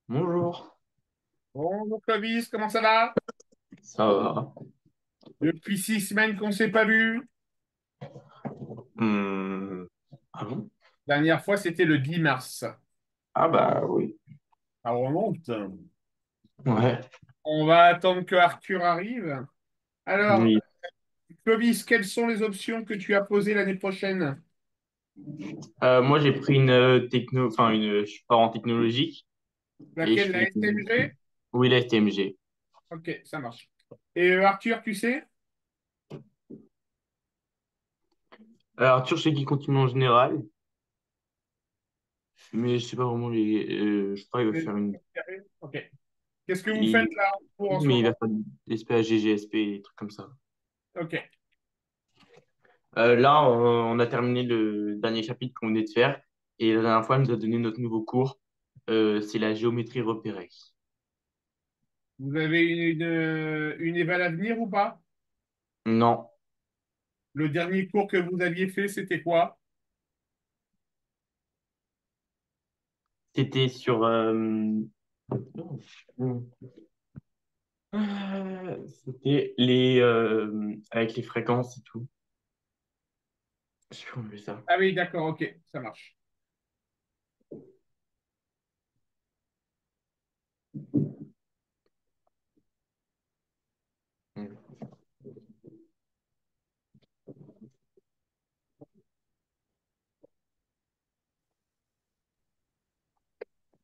Bonjour, Bonjour Clovis, comment ça va? ça va? Depuis 6 semaines qu'on ne s'est pas vu. Hmm. Ah bon? Dernière fois, c'était le 10 mars. Ah bah oui. Ça remonte. Ouais. On va attendre que Arthur arrive. Alors, Oui. Clovis, quelles sont les options que tu as posées l'année prochaine? Moi j'ai pris une techno, enfin je pars en technologique et je Laquelle, la fais STMG? oui la STMG. Ok, ça marche. Et Arthur, tu sais? Arthur, je sais qu'il continue en général, mais je sais pas vraiment je crois qu'il va faire une. Ok. Qu'est-ce que vous faites il- là pour en ce Mais il va moment? faire des SPA, GGSP, des trucs comme ça. Ok. Là, on a terminé le dernier chapitre qu'on venait de faire et la dernière fois, elle nous a donné notre nouveau cours. C'est la géométrie repérée. Vous avez une éval à venir ou pas? Non, Le dernier cours que vous aviez fait, c'était quoi? c'était sur c'était les avec les fréquences et tout. Je sais plus comment on appelle ça. Ah oui, d'accord, ok, ça marche.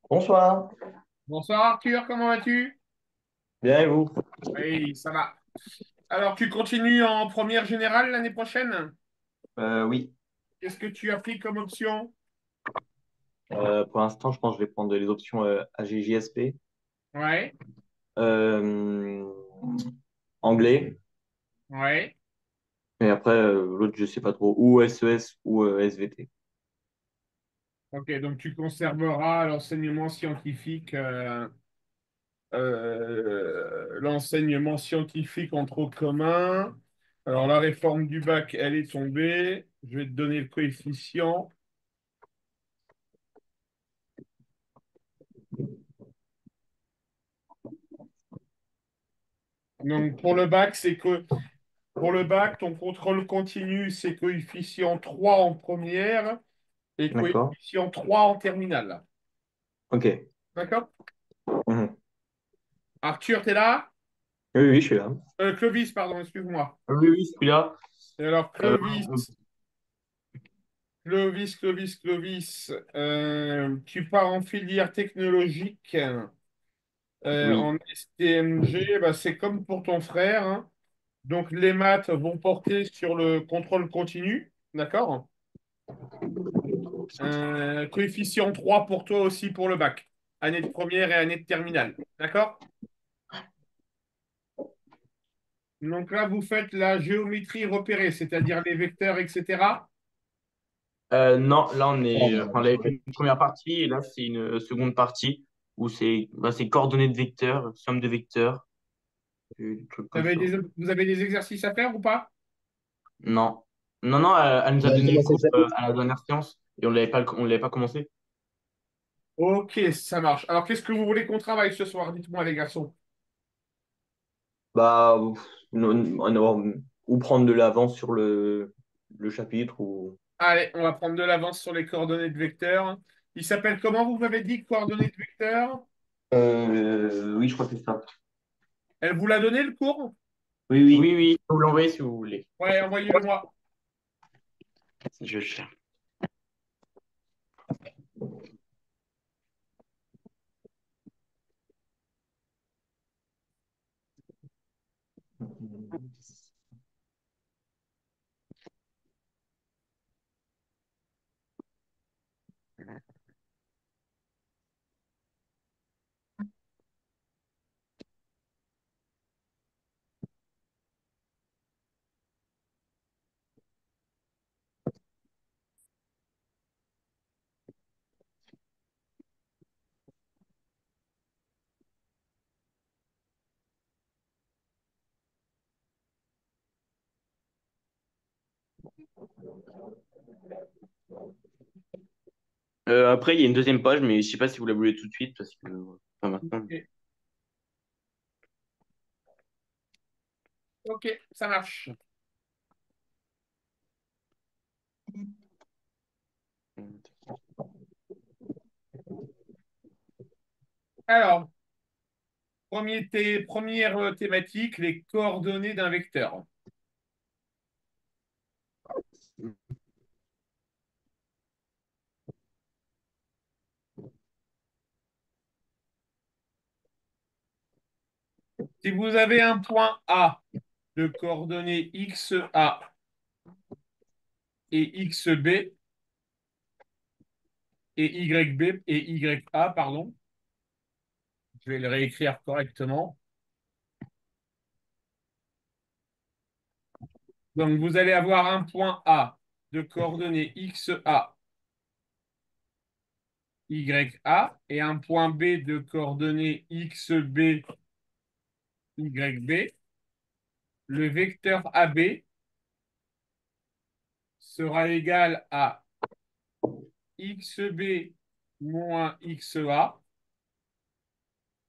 Bonsoir. Bonsoir Arthur, comment vas-tu? Bien et vous? Oui, ça va. Alors, tu continues en première générale l'année prochaine? Oui. Qu'est-ce que tu as pris comme option? Pour l'instant, je pense que je vais prendre les options AGJSP, Ouais, euh, anglais, ouais. et après l'autre, je sais pas trop, ou SES ou SVT. Ok, donc tu conserveras l'enseignement scientifique en trop commun. Alors, la réforme du bac, elle est tombée. Je vais te donner le coefficient. Donc, pour le bac, ton contrôle continu, c'est coefficient 3 en première et D'accord. coefficient 3 en terminale. Ok. D'accord? Mhm. Arthur, t'es là? Oui, oui, je suis là. Clovis, pardon, excuse-moi. Oui, oui, celui-là. Et alors, Euh, Clovis, tu pars en filière technologique en oui. STMG, bah, c'est comme pour ton frère, hein. Donc, les maths vont porter sur le contrôle continu, d'accord? Coefficient 3 pour toi aussi pour le bac. Année de première et année de terminale, d'accord? Donc là, vous faites la géométrie repérée, c'est-à-dire les vecteurs, etc. Non, là on avait fait une première partie et là c'est une seconde partie où c'est coordonnées de vecteurs, somme de vecteurs, et des trucs comme ça. Vous avez des exercices à faire ou pas? Non, non, non, elle nous a donné le cours à la dernière séance et on l'avait pas commencé. Ok, ça marche. Alors, qu'est-ce que vous voulez qu'on travaille ce soir? Dites-moi, les garçons. Bah, ou prendre de l'avance sur le chapitre ou. Allez, on va prendre de l'avance sur les coordonnées de vecteurs. Il s'appelle comment, vous m'avez dit, coordonnées de vecteurs? Oui, je crois que c'est ça. Elle vous l'a donné, le cours? Oui, oui. Oui, oui, je peux vous l'envoyer si vous voulez. Ouais, envoyez-le moi. Je cherche. Après, il y a une deuxième page, mais je sais pas si vous la voulez tout de suite parce que. Pas maintenant. Et- Ok, ça marche. Alors, première thématique, les coordonnées d'un vecteur. Si vous avez un point A de coordonnées XA et XB et YB et YA, pardon, je vais le réécrire correctement. Donc, vous allez avoir un point A de coordonnées XA, YA et un point B de coordonnées XB, YB. Le vecteur AB sera égal à XB moins XA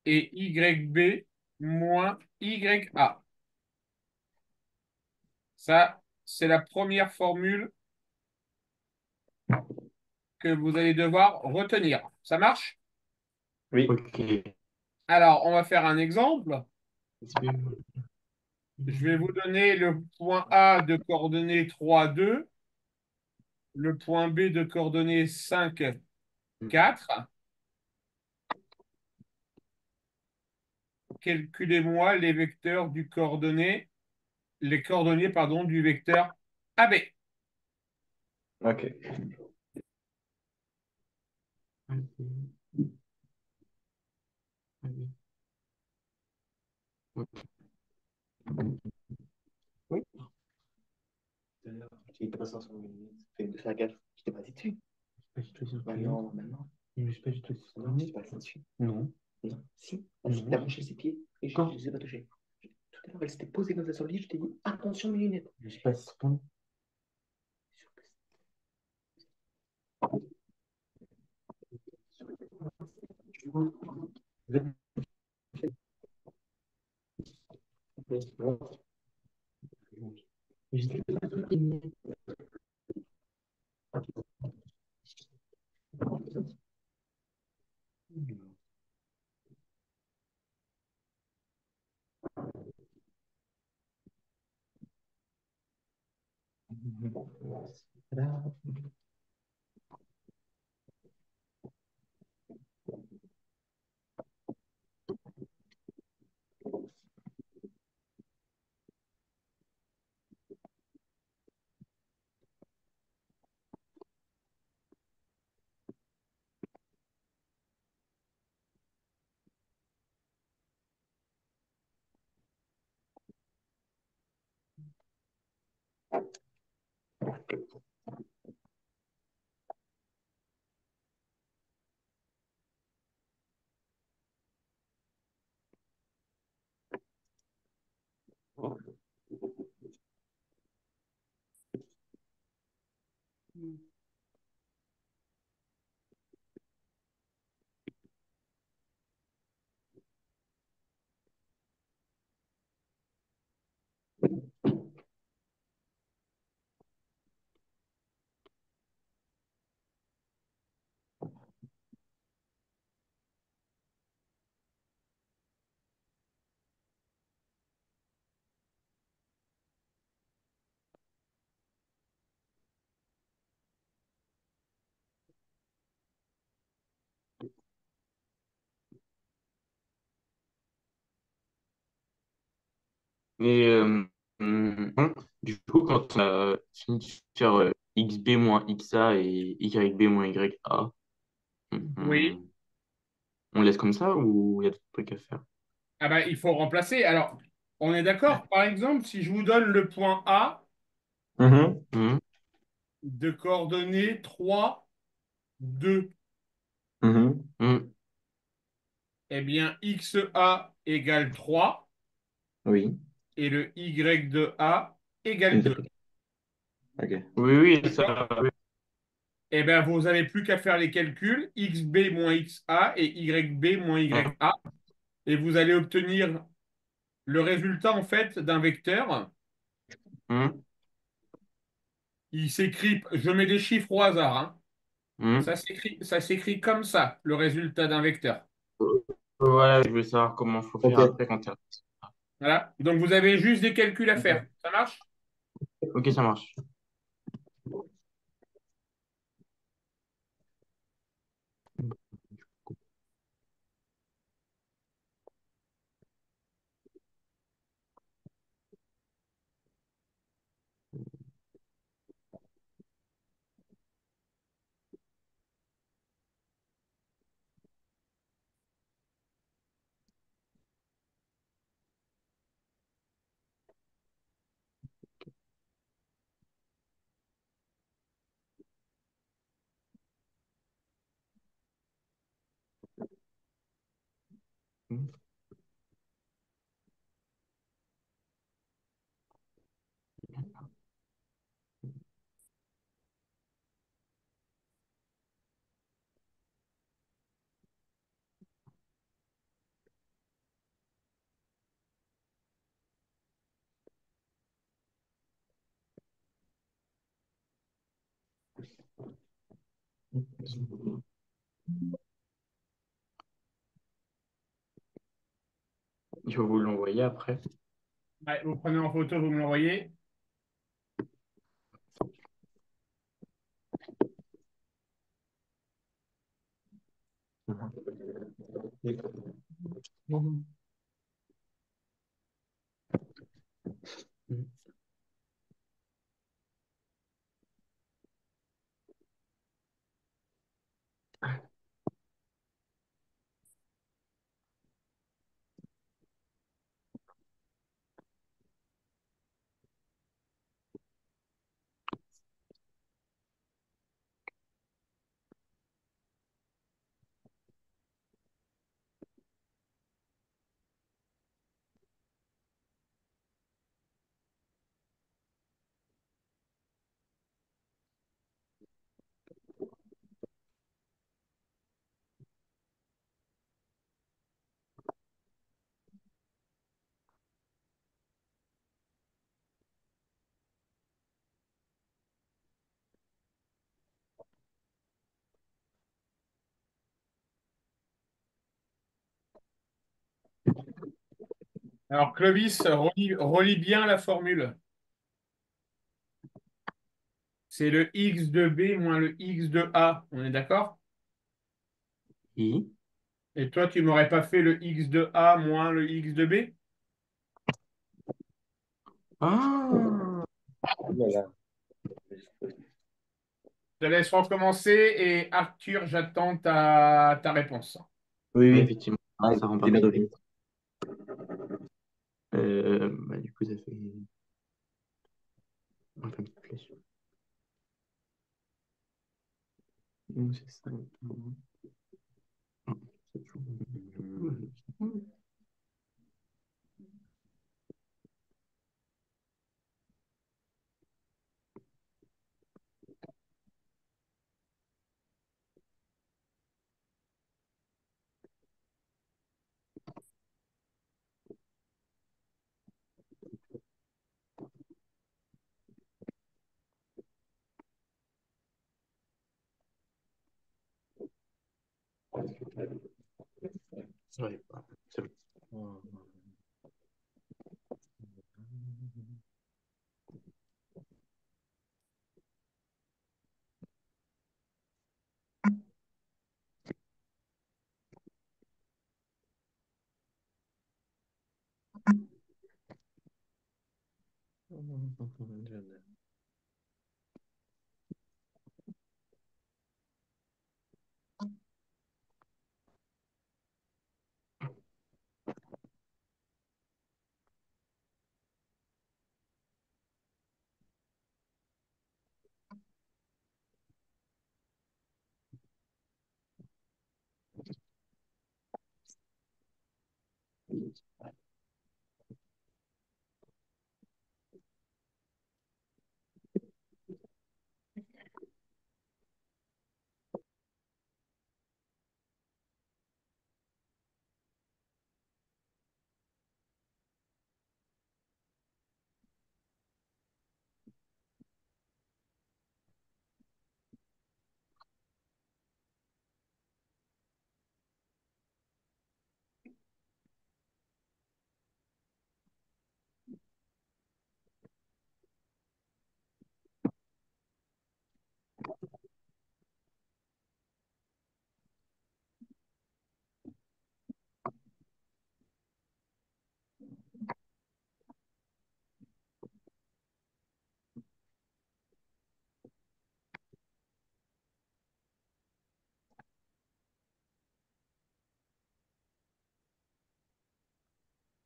et YB moins YA. Ça, c'est la première formule que vous allez devoir retenir. Ça marche? Oui. Ok. Alors, on va faire un exemple. XB. Je vais vous donner le point A de coordonnées 3, 2, le point B de coordonnées 5, 4. Calculez-moi les vecteurs du coordonnées, les coordonnées, pardon, du vecteur AB. Ok. Oui. Tu n'étais pas censé faire de la gaffe. Je t'ai pas dit dessus. Pas du tout sur Bah le non, maintenant. Je suis pas du tout sur Non, je t'ai pas dit dessus. Non. Non. Si. Non. T'as branché ses pieds et je Quand? ne les ai pas touchés. Tout à l'heure, elle s'était posée comme ça sur le lit. Je t'ai dit attention mes lunettes. Je sais pas si c'est bon. Et du coup, quand on a fini de faire XB moins XA et YB moins YA, Oui. on, on laisse comme ça ou il y a d'autres trucs à faire? Ah ben, il faut remplacer. Alors, on est d'accord. Par exemple, si je vous donne le point A Mhm. de coordonnées 3, 2, Mhm. eh bien, XA égale 3 Oui. et le Y de A égale Une 2. seule. Ok. Oui, oui, D'accord? ça, oui. eh bien, vous n'avez plus qu'à faire les calculs xb moins xa et yb moins ya. Et vous allez obtenir le résultat en fait d'un vecteur. Hum, Il s'écrit, je mets des chiffres au hasard, hein. hum. Ça s'écrit comme ça, le résultat d'un vecteur. Ouais, je veux savoir comment faut faire Ok. après quand tu Voilà. Donc vous avez juste des calculs à faire. Ça marche? Ok, ça marche. Hum. Je vais vous l'envoyer après. Ouais, vous prenez en photo, vous me l'envoyez. Alors, Clovis, relis bien la formule. C'est le x de b moins le x de a. On est d'accord? I. Et toi, tu m'aurais pas fait le x de a moins le x de b? Ah! Voilà. Je te laisse recommencer et Arthur, j'attends ta réponse. Oui, Ouais, oui. effectivement, Ah, ça rend pas j'ai bien mal. deviné. Bah, du coup, ça fait. On fait une petite flèche. Donc, c'est ça. C'est tout. Ouais, c'est bon.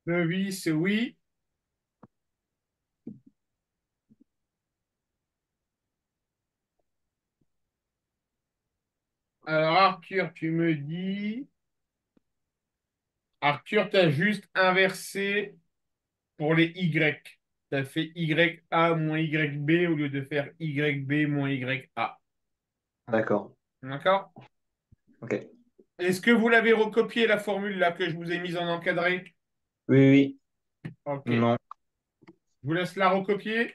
Le vis, oui. Alors, Arthur, tu me dis. Arthur, tu as juste inversé pour les Y. Tu as fait YA moins YB au lieu de faire YB moins YA. D'accord. D'accord? Ok. Est-ce que vous l'avez recopié, la formule là que je vous ai mise en encadré? Oui, oui. Ok. Non. Je vous laisse la recopier.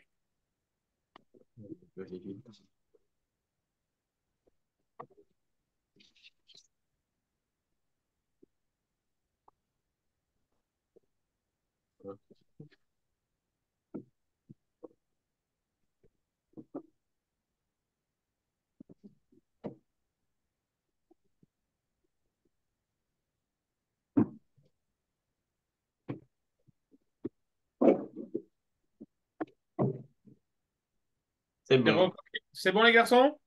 C'est C'est bon. recopié. C'est bon, les garçons?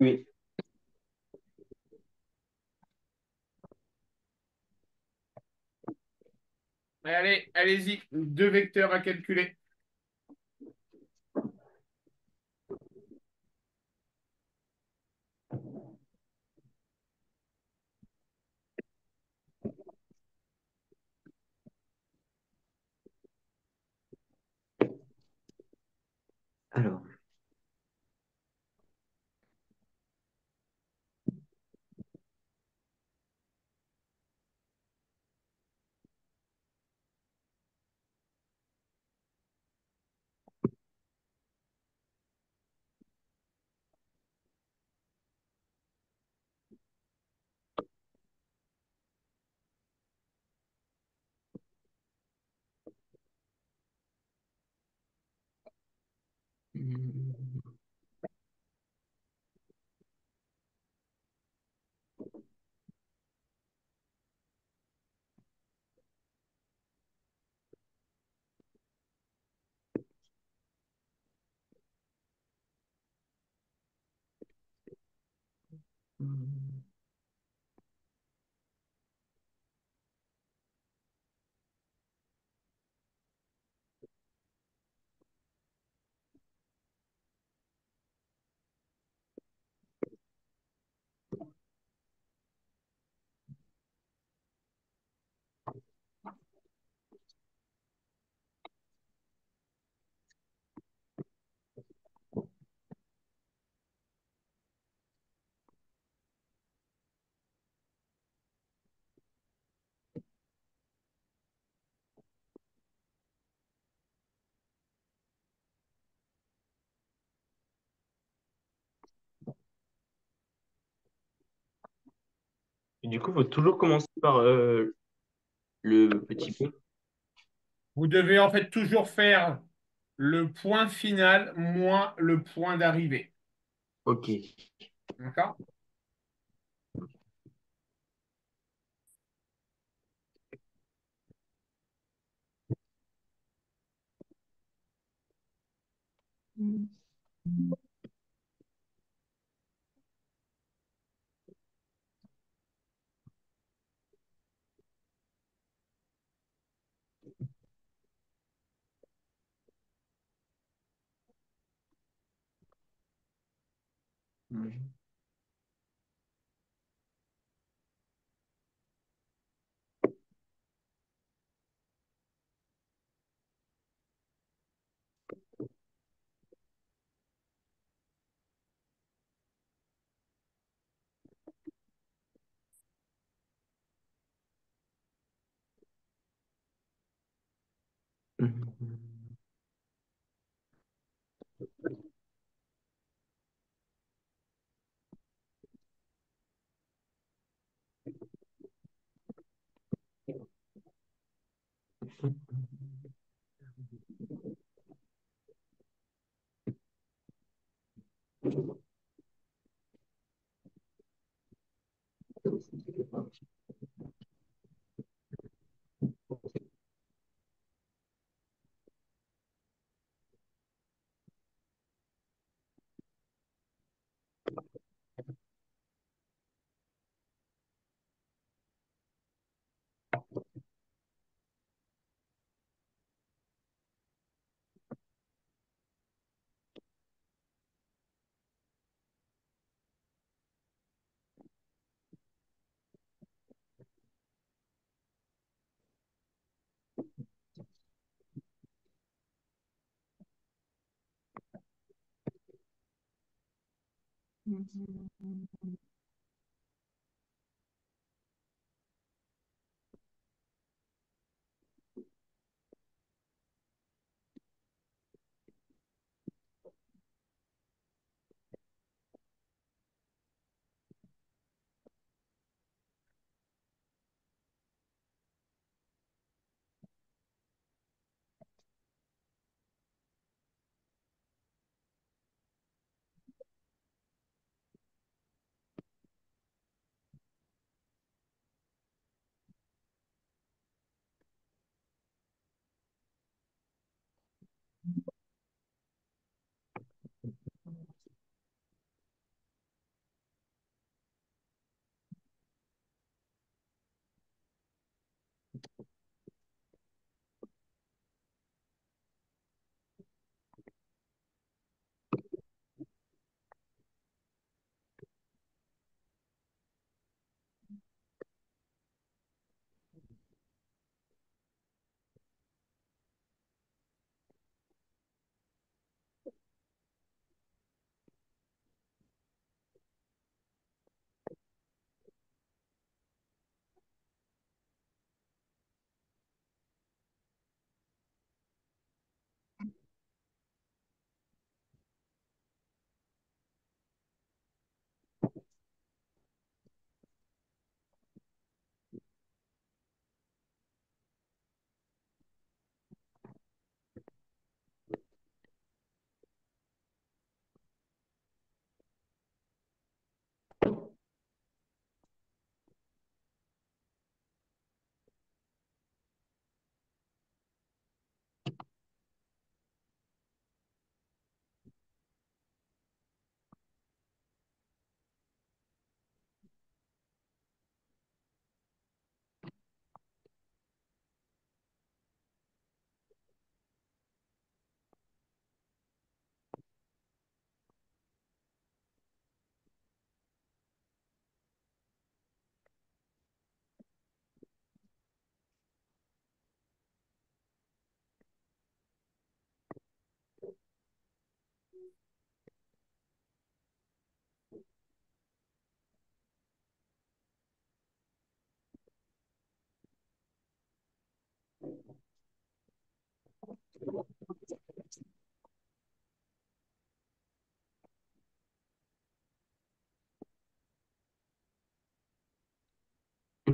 Oui. Allez, allez-y. Deux vecteurs à calculer. Alors. Et du coup, il faut toujours commencer par le petit p. Vous devez en fait toujours faire le point final moins le point d'arrivée. Ok. D'accord?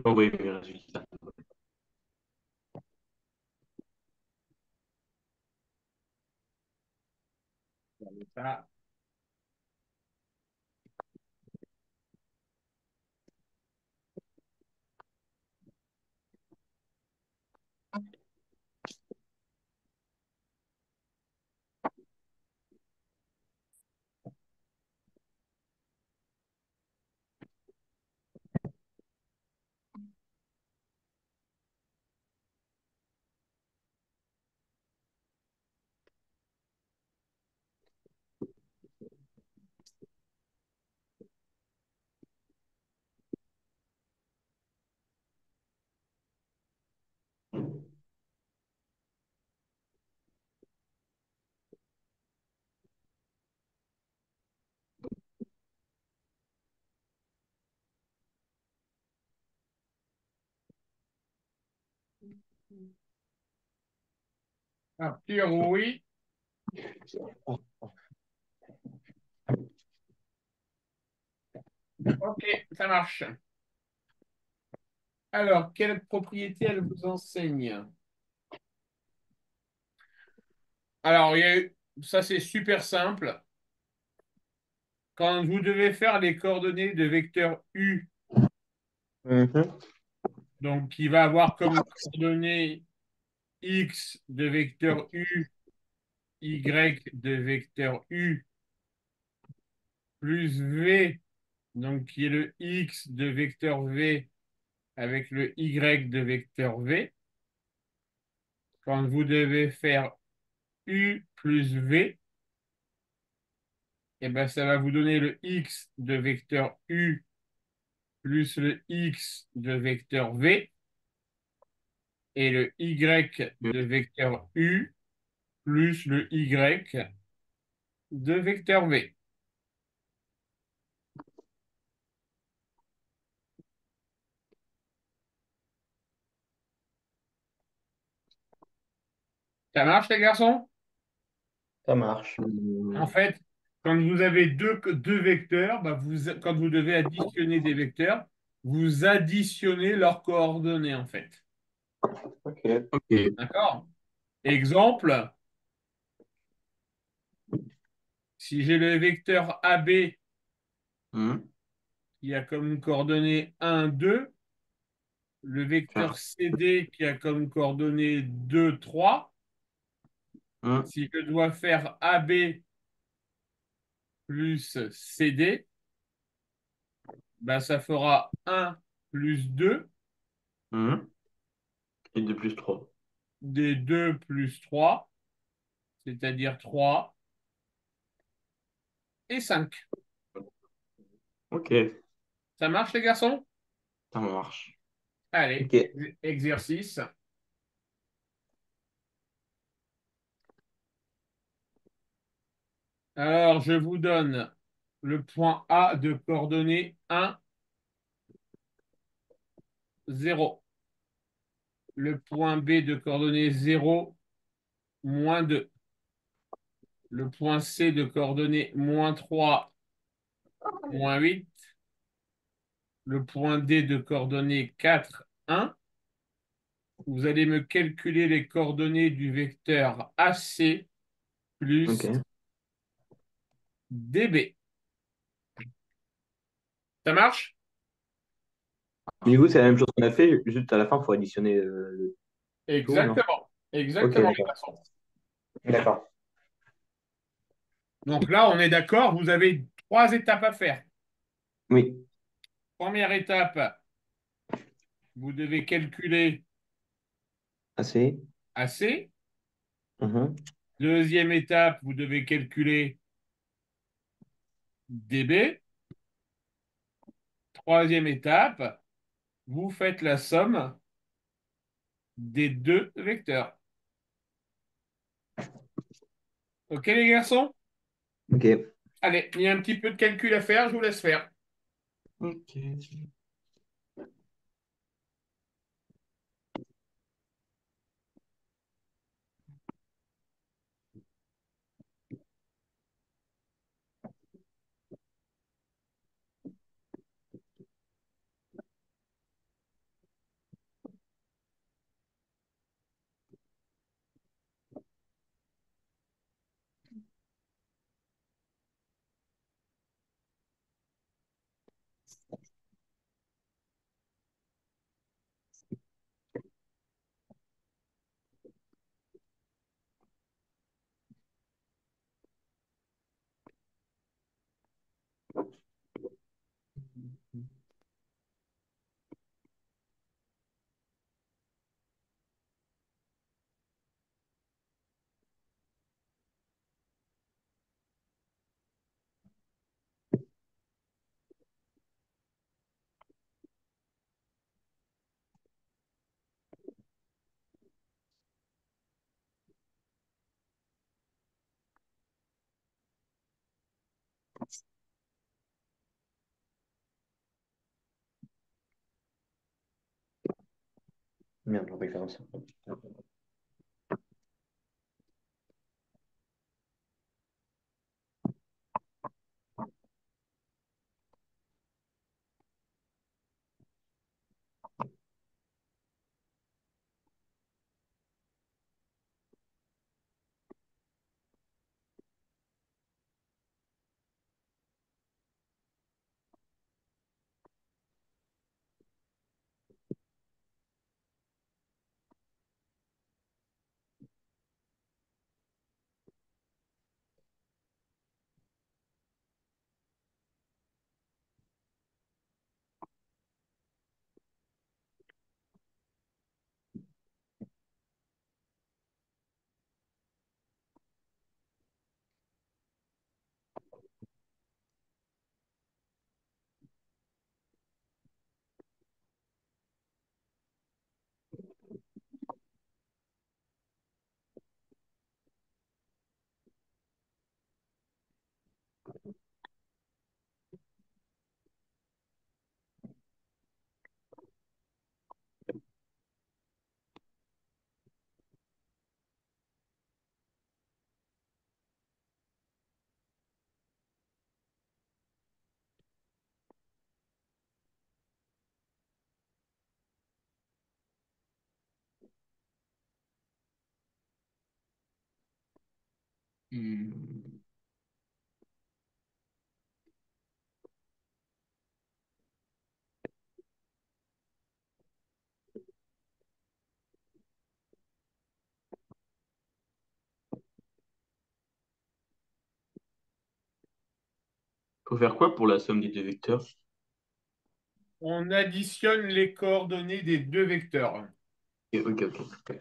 Oui, mes résultats. Ça. Arthur, oui. Ok, ça marche. Alors, quelle propriété elle vous enseigne? Alors, ça c'est super simple. Quand vous devez faire les coordonnées de vecteur U, Mhm. donc qui va avoir comme coordonnées x de vecteur U, y de vecteur U, plus V, donc qui est le x de vecteur V avec le y de vecteur V. Quand vous devez faire U plus V, et ben ça va vous donner le x de vecteur U plus le x de vecteur V et le y de vecteur U plus le y de vecteur V. Ça marche, les garçons? Ça marche. En fait, quand vous avez deux vecteurs, bah, quand vous devez additionner des vecteurs, vous additionnez leurs coordonnées, en fait. Ok. Ok. D'accord? Exemple, si j'ai le vecteur AB Mhm. qui a comme coordonnées 1, 2, le vecteur Faire. CD qui a comme coordonnées 2, 3, Mhm. si je dois faire AB plus CD, bah, ça fera 1 plus 2, Mhm. Et 2 plus 3. des 2 plus 3, c'est-à-dire 3 et 5. Ok, Ça marche, les garçons? ça marche. Allez, Ok. exercice. Alors, je vous donne le point A de coordonnées 1, 0. Le point B de coordonnées 0, moins 2. Le point C de coordonnées moins 3, moins 8. Le point D de coordonnées 4, 1. Vous allez me calculer les coordonnées du vecteur AC plus Ok. DB. Ça marche? Mais du coup, c'est la même chose qu'on a fait, juste à la fin, il faut additionner le tout, non? Exactement. Ok, Exactement, les d'accord. garçons. D'accord. Donc là, on est d'accord, vous avez trois étapes à faire. Oui. Première étape, vous devez calculer Assez. AC. Mhm. Deuxième étape, vous devez calculer DB. Troisième étape, vous faites la somme des deux vecteurs. Ok, les garçons? Ok. Allez, il y a un petit peu de calcul à faire, je vous laisse faire. Ok. Merde, on va faire ça. Hmm. Faut faire quoi pour la somme des deux vecteurs? On additionne les coordonnées des deux vecteurs. Ok, ok.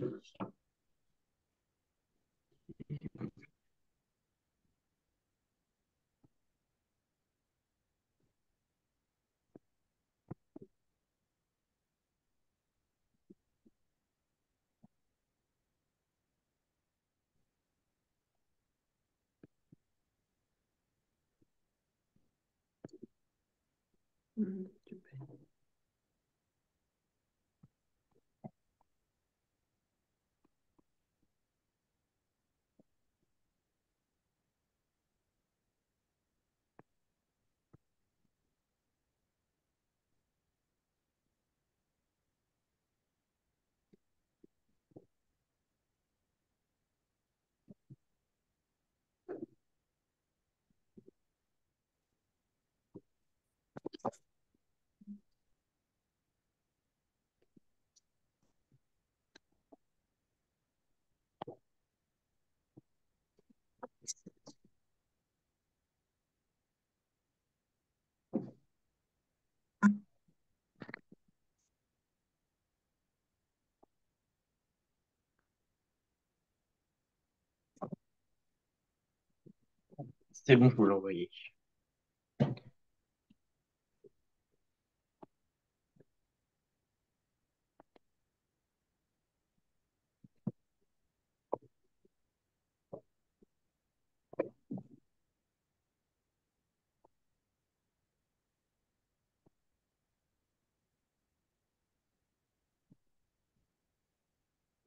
C'est bon, faut l'envoyer.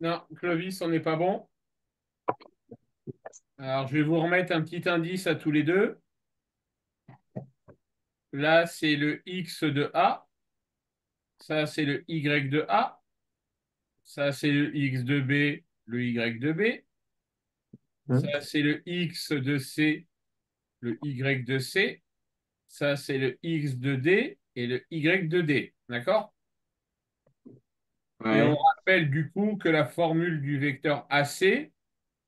Non, Clovis, on n'est pas bon. Alors, je vais vous remettre un petit indice à tous les deux. Là, c'est le X de A. Ça, c'est le Y de A. Ça, c'est le X de B, le Y de B. Hmm. Ça, c'est le X de C, le Y de C. Ça, c'est le X de D et le Y de D. D'accord? Et on Ouais. rappelle du coup que la formule du vecteur AC,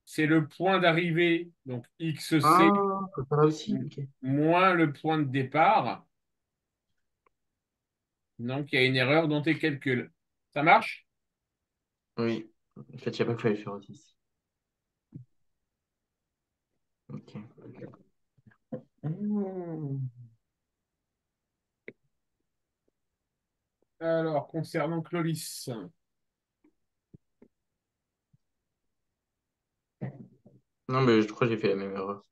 c'est le point d'arrivée, donc XC, Ah, faut faire là aussi. Ok. moins le point de départ. Donc, il y a une erreur dans tes calculs. Ça marche? Oui. En fait, je sais pas qu'il fallait faire aussi. Ok. Hmm. Alors, concernant Clovis. Non, mais je crois que j'ai fait la même erreur.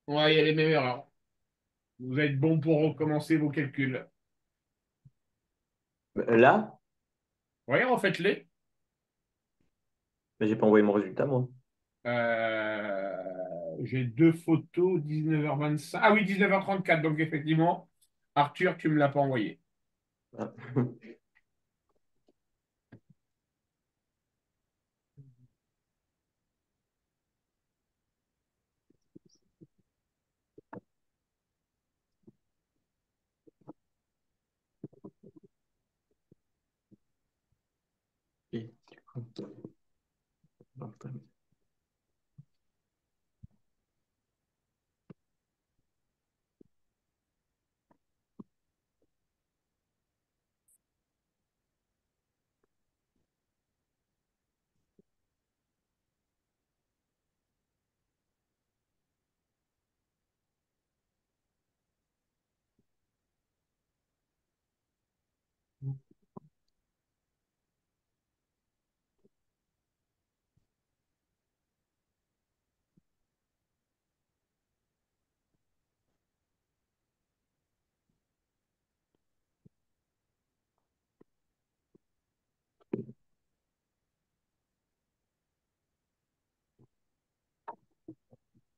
Ouais, il y a les mêmes erreurs. Vous êtes bon pour recommencer vos calculs. Là, Oui, refaites-les. mais j'ai pas envoyé mon résultat, moi. J'ai deux photos, 19h25. Ah oui, 19h34, donc effectivement, Arthur, tu me l'as pas envoyé. Ah. Et du coup, non, pas-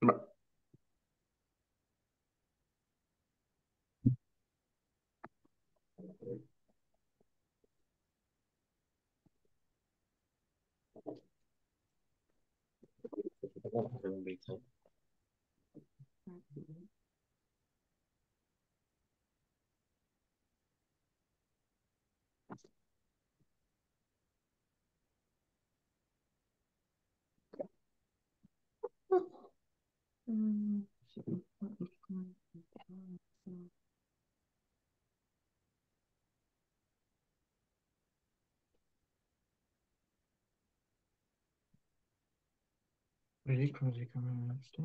bah, second vector. Oui, quand j'ai quand même acheté.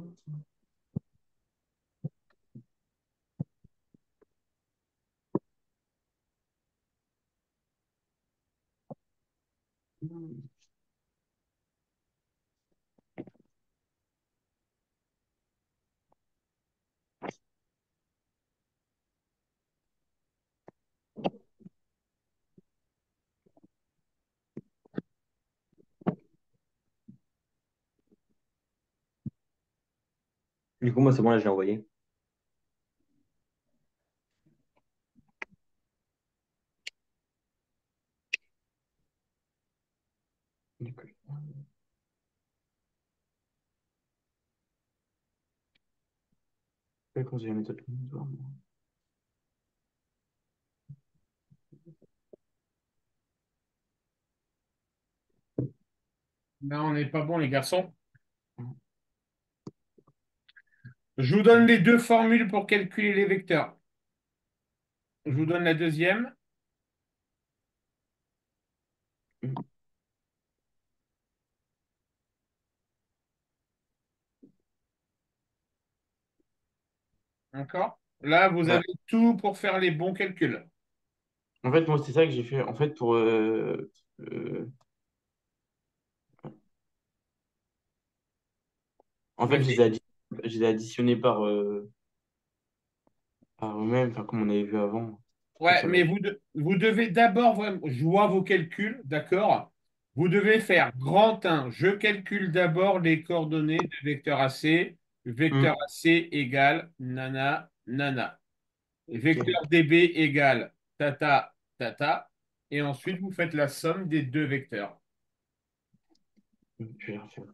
Du coup, moi, c'est bon, là, j'ai envoyé. Du coup, quand j'ai la méthode combinatoire, moi. Là, on n'est pas bon, les garçons. Je vous donne les deux formules pour calculer les vecteurs. Je vous donne la deuxième. D'accord? Là, vous Ouais. avez tout pour faire les bons calculs. En fait, moi, c'est ça que j'ai fait. En fait, en fait, Vas-y. je les ai additionnés par eux-mêmes, enfin, comme on avait vu avant. Pour que Ouais, ça mais va. vous devez d'abord, je vois vos calculs, d'accord? Vous devez faire grand 1. Je calcule d'abord les coordonnées de vecteur AC. Vecteur Hmm. AC égale nana, nana. Ok. Vecteur DB égale tata, tata. Et ensuite, vous faites la somme des deux vecteurs. Je vais refaire.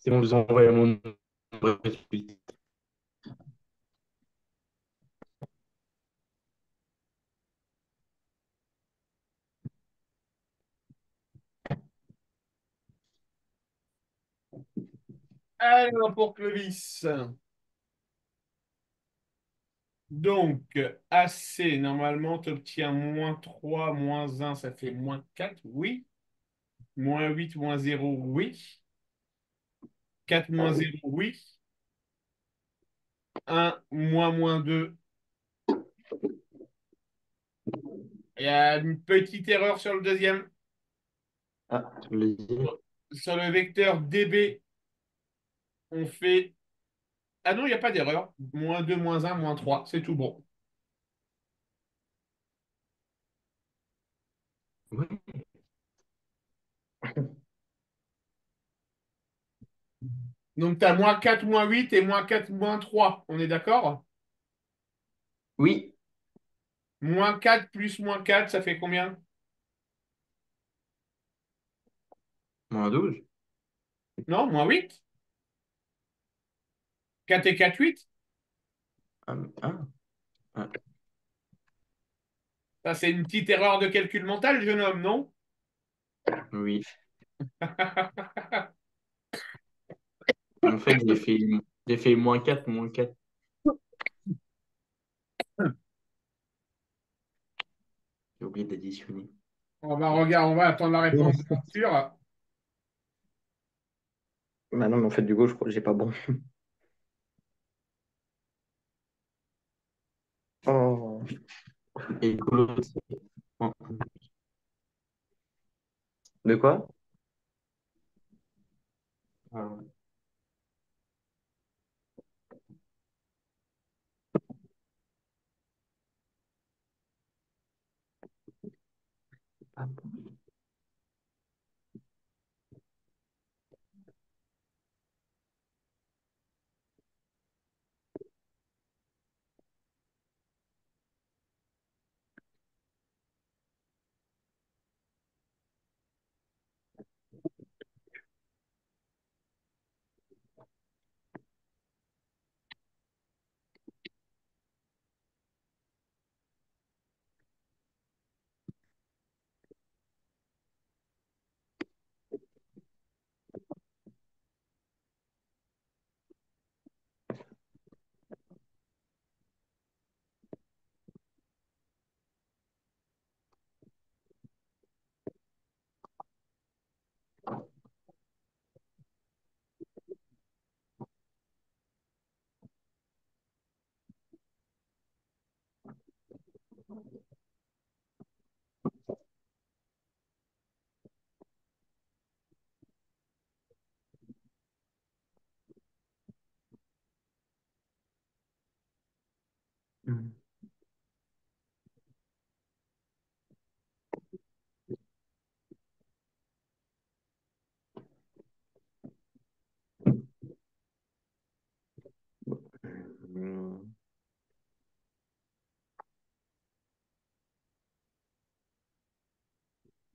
C'est bon, je vous envoie mon adresse mail. Alors, pour Clovis. Donc, AC, normalement, tu obtiens -3, -1, ça fait -4, oui. -8, -0, oui. 4 -0, oui. 1, -2. Il y a une petite erreur sur le deuxième. Ah, je le dis. Sur le vecteur DB, on fait... Ah non, il n'y a pas d'erreur. -2, -1, -3, c'est tout bon. Oui. Donc, tu as -4, -8 et -4, -3. On est d'accord? Oui, -4 plus -4, ça fait combien? -12. Non, -8. 4 et 4, 8. Ah, ah, ah, Ça, c'est une petite erreur de calcul mental, jeune homme, non? oui. En fait, j'ai fait -4, -4. J'ai oublié d'additionner. On va attendre la réponse d'Arthur. Bah non, mais en fait, du coup, je crois que j'ai pas bon. Oh. Et l'autre, bon. De quoi? Ah,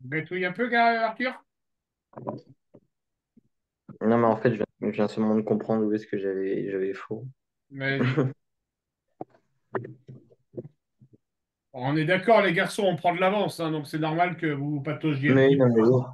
Gratouille un peu, Arthur? Non, mais en fait, je viens seulement de comprendre où est-ce que j'avais faux. Vas-y. On est d'accord, les garçons, on prend de l'avance, hein, donc c'est normal que vous pataugiez un Mais petit non, peu. mais bon.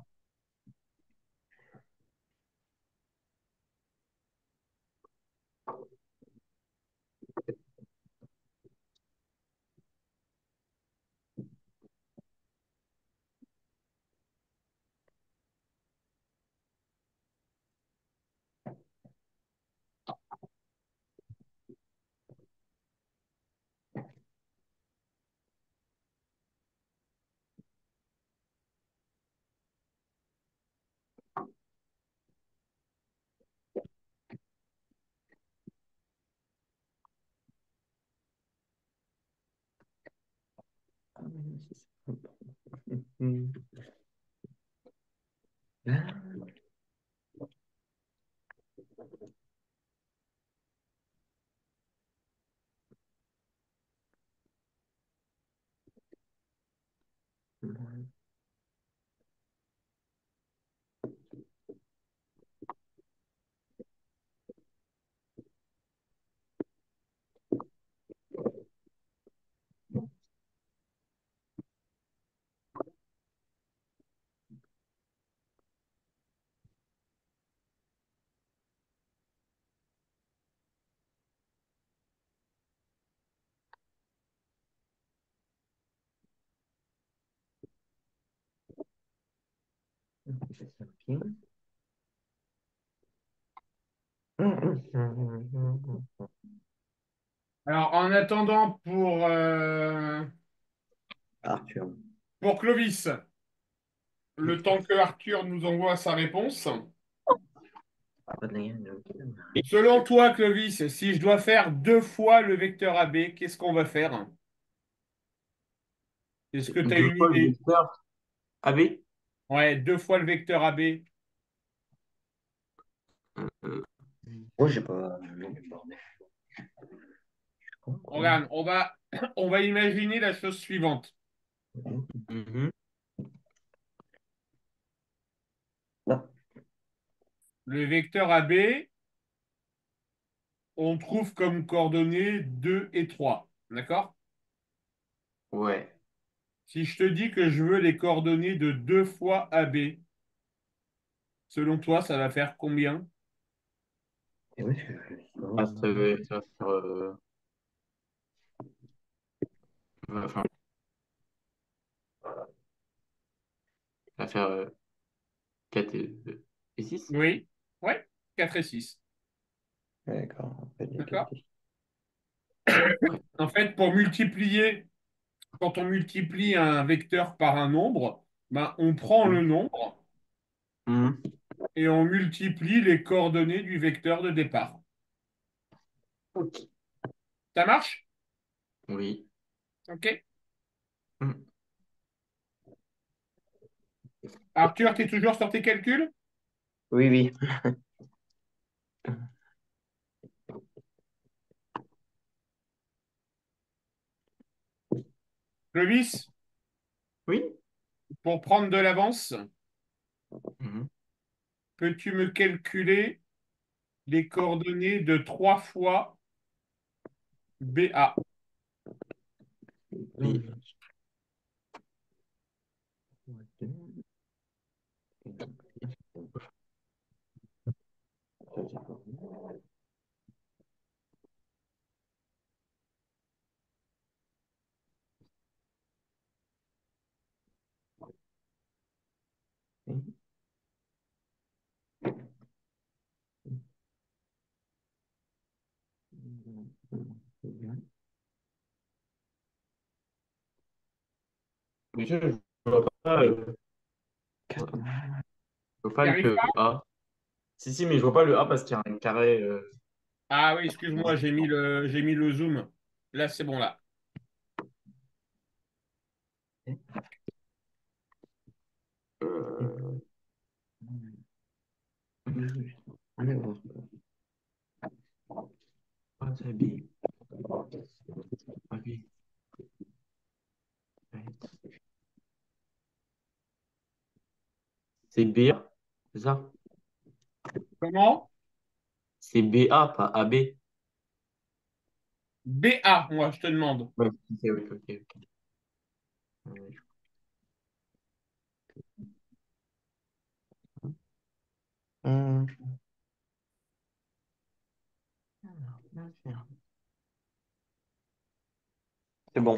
Alors, en attendant, Arthur. pour Clovis, le temps que Arthur nous envoie sa réponse. Selon toi, Clovis, si je dois faire 2 fois le vecteur AB, qu'est-ce qu'on va faire? Est-ce que tu as Deux une fois le idée? vecteur AB. Ouais, 2 fois le vecteur AB. Euh, Moi, j'ai pas. Bordel. Regarde, on va imaginer la chose suivante. mhm. Non. Le vecteur AB, on trouve comme coordonnées 2 et 3. D'accord? Ouais. Si je te dis que je veux les coordonnées de 2 fois AB, selon toi, ça va faire combien? Et oui, Ah, ça va faire, enfin, ça va faire 4 et 6. Oui, ouais, 4 et 6. d'accord. En fait, j'ai D'accord? capté. Ouais. En fait, pour multiplier, quand on multiplie un vecteur par un nombre, ben, on prend le nombre Mhm. et on multiplie les coordonnées du vecteur de départ. Ok. Ça marche? Oui. OK. Mhm. Arthur, tu es toujours sur tes calculs? Oui, oui. Clovis, Oui. pour prendre de l'avance, Mhm. peux-tu me calculer les coordonnées de 3 fois BA? Et mais je vois pas, je vois pas Tu arrives le pas? A. Si, si, mais je vois pas le A parce qu'il y a un carré. Ah oui, excuse-moi, j'ai mis le zoom. Là, c'est bon, là. Euh, allez, wasabi. Wasabi. C'est BA, c'est ça? Comment? C'est BA, pas AB. BA, moi, je te demande. Ouais, ok, ok, ok, ok. Ouais. Hum, C'est bon.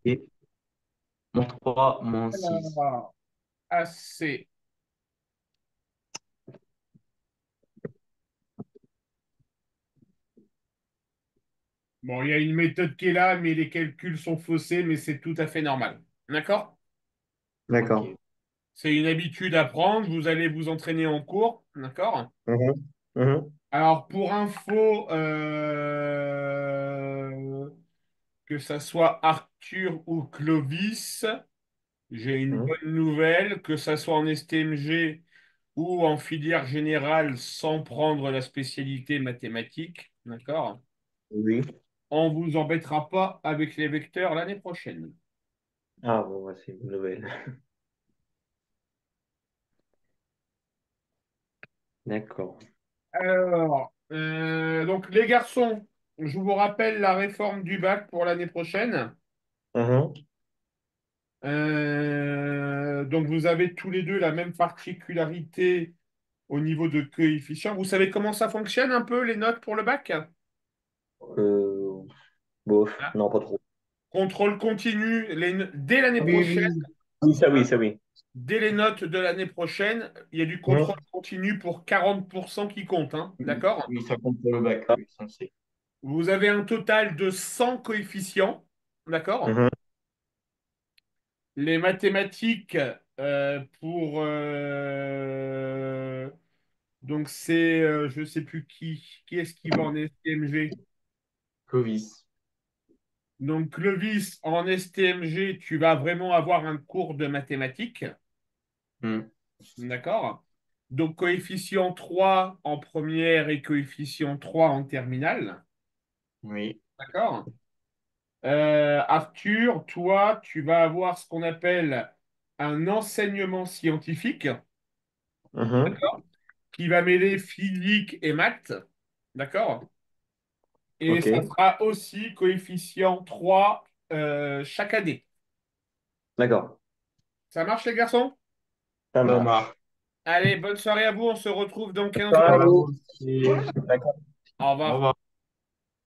Et -3, -6. Alors, AC. Bon, il y a une méthode qui est là, mais les calculs sont faussés, mais c'est tout à fait normal. D'accord? D'accord. Ok. C'est une habitude à prendre. Vous allez vous entraîner en cours. D'accord? Mhm. Mhm. Alors, pour info, que ça soit Arthur ou Clovis, j'ai une Mhm. bonne nouvelle, que ça soit en STMG ou en filière générale sans prendre la spécialité mathématique. D'accord? Oui. On vous embêtera pas avec les vecteurs l'année prochaine. Ah bon, ouais, c'est une nouvelle. D'accord. Alors, donc les garçons, je vous rappelle la réforme du bac pour l'année prochaine. Mhm. Donc vous avez tous les deux la même particularité au niveau de coefficient. Vous savez comment ça fonctionne un peu les notes pour le bac? Euh, bof, Hein. non, pas trop. Contrôle continu dès l'année Oui, prochaine. oui. Oui, ça oui, Hein, ça oui. dès les notes de l'année prochaine, il y a du Mhm. contrôle continu pour 40% qui compte. Hein, Oui, d'accord? oui, ça compte pour le bac, Ah, oui, ça on sait. Vous avez un total de 100 coefficients. D'accord? mhm. Les mathématiques pour donc c'est je sais plus qui est-ce qui va en STMG. Clovis. Donc Clovis en STMG, tu vas vraiment avoir un cours de mathématiques, Hmm. d'accord? Donc coefficient 3 en première et coefficient 3 en terminale, Oui. d'accord? Arthur, toi, tu vas avoir ce qu'on appelle un enseignement scientifique Mhm. qui va mêler physique et maths, d'accord? Et Ok, ça sera aussi coefficient 3 chaque année. d'accord. Ça marche les garçons? Ça Ça marche. marche. Allez, bonne soirée à vous, on se retrouve dans 15 Ça jours. À vous roule. aussi. Au Au revoir. revoir.